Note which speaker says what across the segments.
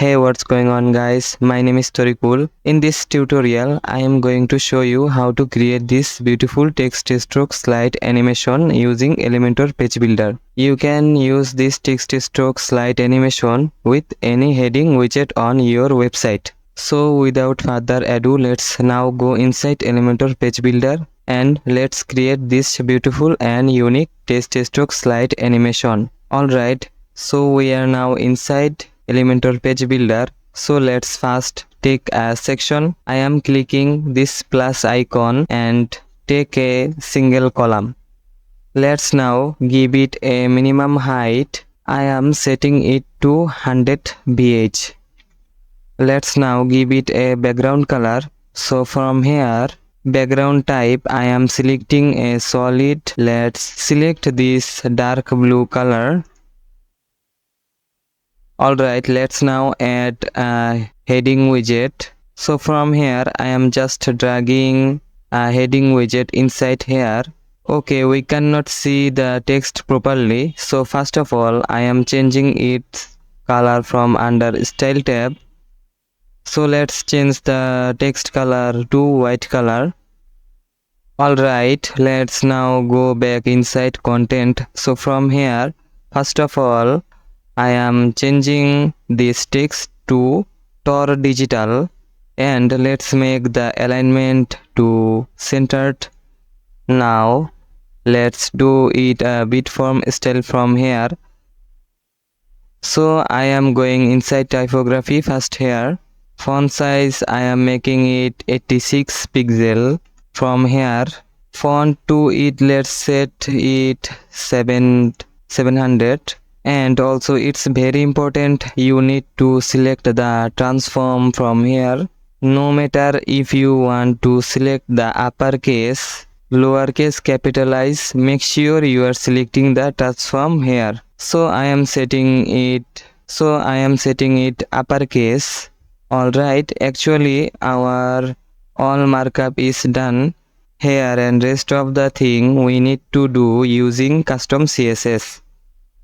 Speaker 1: Hey, what's going on guys? My name is Torikul. In this tutorial, I am going to show you how to create this beautiful text stroke slide animation using Elementor page builder. You can use this text stroke slide animation with any heading widget on your website. So without further ado, let's now go inside Elementor page builder and let's create this beautiful and unique text stroke slide animation. Alright, so we are now inside Elementor page builder. So let's first take a section. I am clicking this plus icon and take a single column. Let's now give it a minimum height. I am setting it to 100 bh. Let's now give it a background color. So from here, background type, I am selecting a solid. Let's select this dark blue color. Alright, let's now add a heading widget. So from here, I am just dragging a heading widget inside here. Okay, we cannot see the text properly. So first of all, I am changing its color from under style tab. So let's change the text color to white color. Alright, let's now go back inside content. So from here, first of all, I am changing this text to Tor Digital and let's make the alignment to centered. Now let's do it a bit from style from here. So I am going inside typography first here. Font size I am making it 86 pixel. From here, font to it, let's set it 700. And also it's very important, you need to select the transform from here. No matter if you want to select the uppercase, lowercase, capitalize, make sure you are selecting the transform here. So I am setting it uppercase. Alright, actually our all markup is done here and rest of the thing we need to do using custom CSS.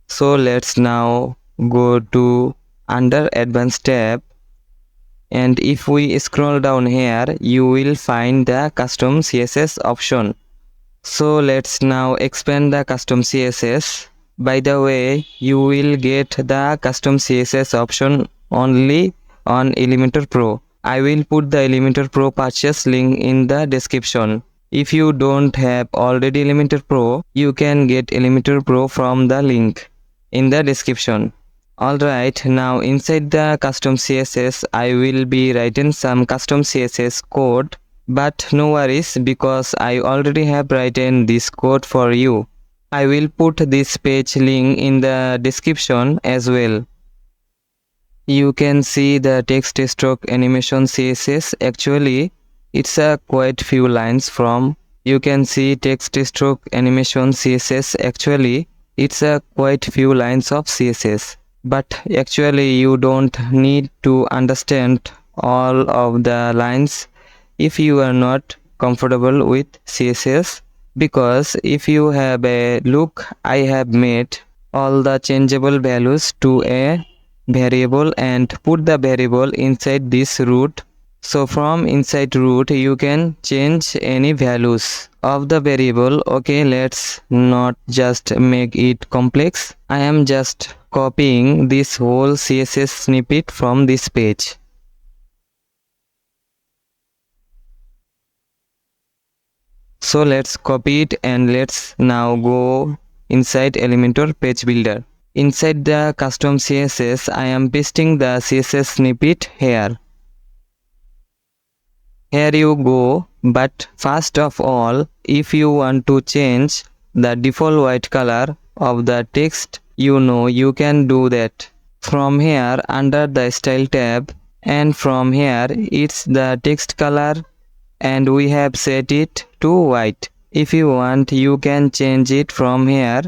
Speaker 1: So let's now go to under advanced tab and if we scroll down here you will find the custom CSS option. So let's now expand the custom CSS. By the way, you will get the custom CSS option only on Elementor Pro. I will put the Elementor Pro purchase link in the description. If you don't have already Elementor Pro, you can get Elementor Pro from the link in the description. Alright, now inside the custom CSS, I will be writing some custom CSS code. But no worries because I already have written this code for you. I will put this page link in the description as well. You can see the text stroke animation CSS. Actually, it's a quite few lines from. You can see text stroke animation CSS. Actually, it's a quite few lines of CSS. But actually, you don't need to understand all of the lines if you are not comfortable with CSS, because if you have a look, I have made all the changeable values to a variable and put the variable inside this root. So from inside root you can change any values of the variable. Okay, let's not just make it complex. I am just copying this whole CSS snippet from this page. So let's copy it and let's now go inside Elementor page builder. Inside the custom CSS, I am pasting the CSS snippet here. Here you go, but first of all, if you want to change the default white color of the text, you can do that. From here under the style tab and from here it's the text color and we have set it to white. If you want, you can change it from here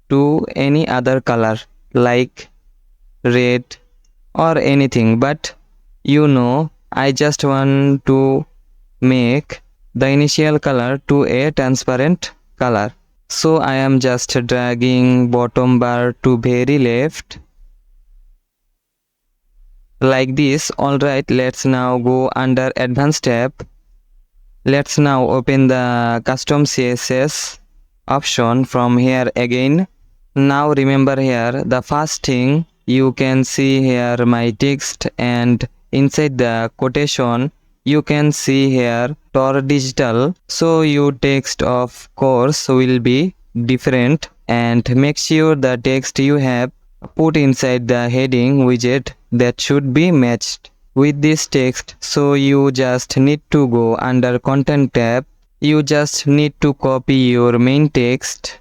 Speaker 1: to any other color like red or anything, but I just want to make the initial color to a transparent color. So I am just dragging bottom bar to very left like this. Alright, let's now go under advanced tab. Let's now open the custom CSS option from here again. Now remember here, the first thing you can see here my text, and inside the quotation you can see here Tor Digital. So your text of course will be different, and make sure the text you have put inside the heading widget that should be matched with this text. So you just need to go under content tab. You just need to copy your main text,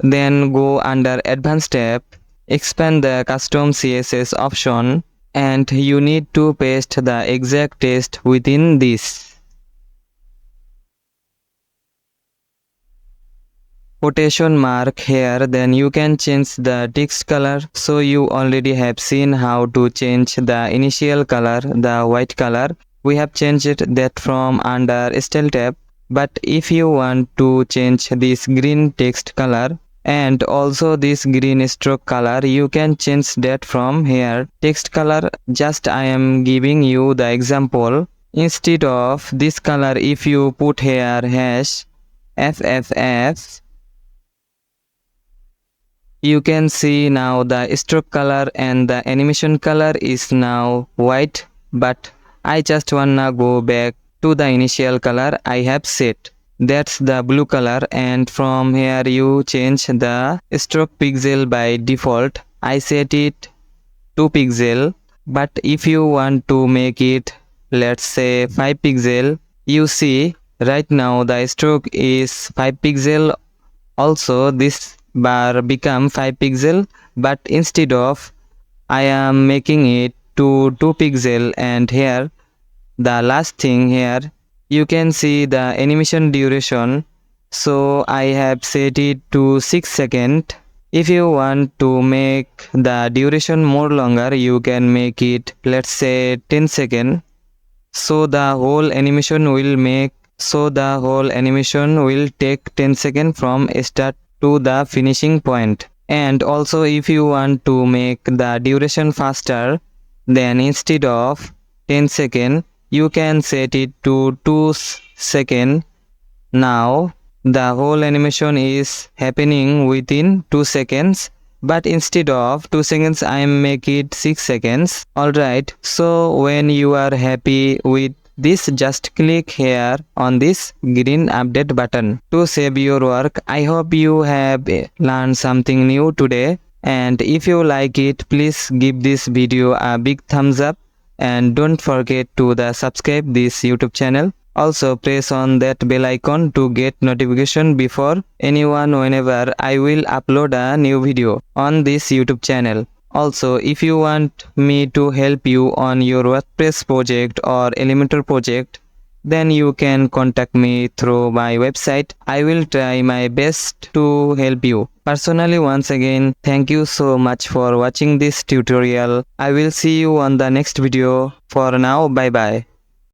Speaker 1: then go under advanced tab, expand the custom CSS option, and you need to paste the exact text within this quotation mark here. Then you can change the text color. So you already have seen how to change the initial color, the white color. We have changed that from under style tab. But if you want to change this green text color and also this green stroke color, you can change that from here. Text color, just I am giving you the example. Instead of this color, if you put here hash FFF, you can see now the stroke color and the animation color is now white, but I just wanna go back to the initial color I have set. That's the blue color, and from here you change the stroke pixel by default. I set it 2 pixel, but if you want to make it, let's say 5 pixel, you see right now the stroke is 5 pixel. Also this bar become 5 pixel, but instead of I am making it to 2 pixel. And here the last thing here, you can see the animation duration. So I have set it to 6 seconds. If you want to make the duration more longer, you can make it, let's say 10 seconds. So the whole animation will take 10 seconds from start to the finishing point. And also if you want to make the duration faster, then instead of 10 seconds, you can set it to 2 seconds. Now the whole animation is happening within 2 seconds, but instead of 2 seconds I make it 6 seconds. Alright, so when you are happy with this, just click here on this green update button to save your work. I hope you have learned something new today, and if you like it, please give this video a big thumbs up, and don't forget to subscribe this YouTube channel. Also press on that bell icon to get notification before anyone whenever I will upload a new video on this YouTube channel. Also, if you want me to help you on your WordPress project or Elementor project, then you can contact me through my website. I will try my best to help you. Personally, once again, thank you so much for watching this tutorial. I will see you on the next video. For now, bye bye.